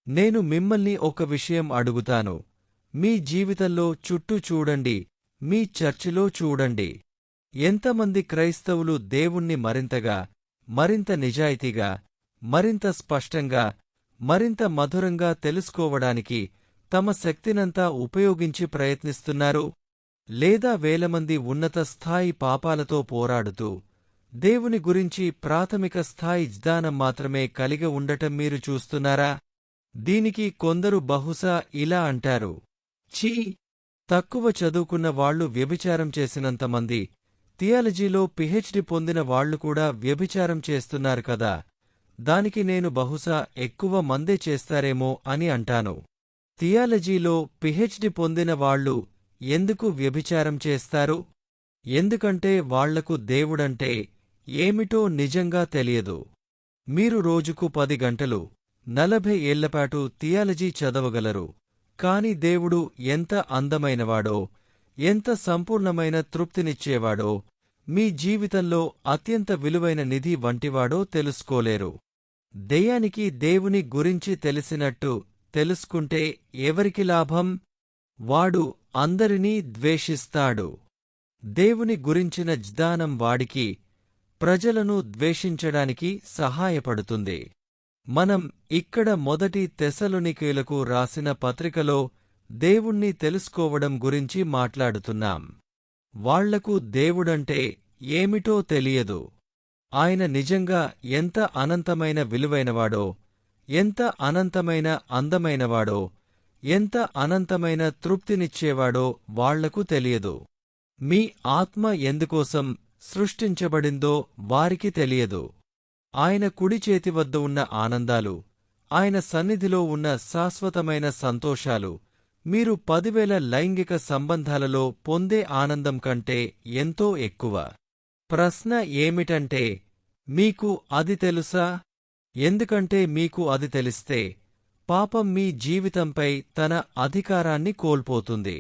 నేను మిమ్మల్ని ఒక విషయం అడుగుతాను. మీ జీవితంలో చుట్టూ చూడండి, మీ చర్చిలో చూడండి. ఎంతమంది క్రైస్తవులు దేవుణ్ణి మరింతగా, మరింత నిజాయితీగా, మరింత స్పష్టంగా, మరింత మధురంగా తెలుసుకోవడానికి తమ శక్తినంతా ఉపయోగించి ప్రయత్నిస్తున్నారు? లేదా వేలమంది ఉన్నత స్థాయి పాపాలతో పోరాడుతూ దేవుని గురించి ప్రాథమిక స్థాయి జ్ఞానం మాత్రమే కలిగి ఉండటం మీరు చూస్తున్నారా? దీనికి కొందరు బహుశా ఇలా అంటారు, ఛీ! తక్కువ చదువుకున్న వాళ్లు వ్యభిచారం చేసినంతమంది థియాలజీలో పిహెచ్డి పొందిన వాళ్లు కూడా వ్యభిచారం చేస్తున్నారు కదా, దానికి నేను బహుశా ఎక్కువ మందే చేస్తారేమో అని అంటాను. థియాలజీలో పిహెచ్డి పొందిన వాళ్లు ఎందుకు వ్యభిచారం చేస్తారు? ఎందుకంటే వాళ్లకు దేవుడంటే ఏమిటో నిజంగా తెలియదు. మీరు రోజుకు 10 గంటలు 40 ఏళ్లపాటు థియాలజీ చదవగలరు, కాని దేవుడు ఎంత అందమైనవాడో, ఎంత సంపూర్ణమైన తృప్తినిచ్చేవాడో, మీ జీవితంలో అత్యంత విలువైన నిధి వంటివాడో తెలుసుకోలేరు. దెయ్యానికి దేవుని గురించి తెలిసినట్టు తెలుసుకుంటే ఎవరికి లాభం? వాడు అందరినీ ద్వేషిస్తాడు. దేవుని గురించిన జ్ఞానం వాడికి ప్రజలను ద్వేషించడానికి సహాయపడుతుంది. మనం ఇక్కడ మొదటి తెస్సలోనికీయులకు రాసిన పత్రికలో దేవుణ్ణి తెలుసుకోవడం గురించి మాట్లాడుతున్నాం. వాళ్లకు దేవుడంటే ఏమిటో తెలియదు. ఆయన నిజంగా ఎంత అనంతమైన విలువైనవాడో, ఎంత అనంతమైన అందమైనవాడో, ఎంత అనంతమైన తృప్తినిచ్చేవాడో వాళ్లకు తెలియదు. మీ ఆత్మ ఎందుకోసం సృష్టించబడిందో వారికి తెలియదు. ఆయన కుడి చేతి వద్ద ఉన్న ఆనందాలు, ఆయన సన్నిధిలో ఉన్న శాశ్వతమైన సంతోషాలు మీరు 10,000 లైంగిక సంబంధాలలో పొందే ఆనందం కంటే ఎంతో ఎక్కువ. ప్రశ్న ఏమిటంటే, మీకు అది తెలుసా? ఎందుకంటే మీకు అది తెలిస్తే పాపం మీ జీవితంపై తన అధికారాన్ని కోల్పోతుంది.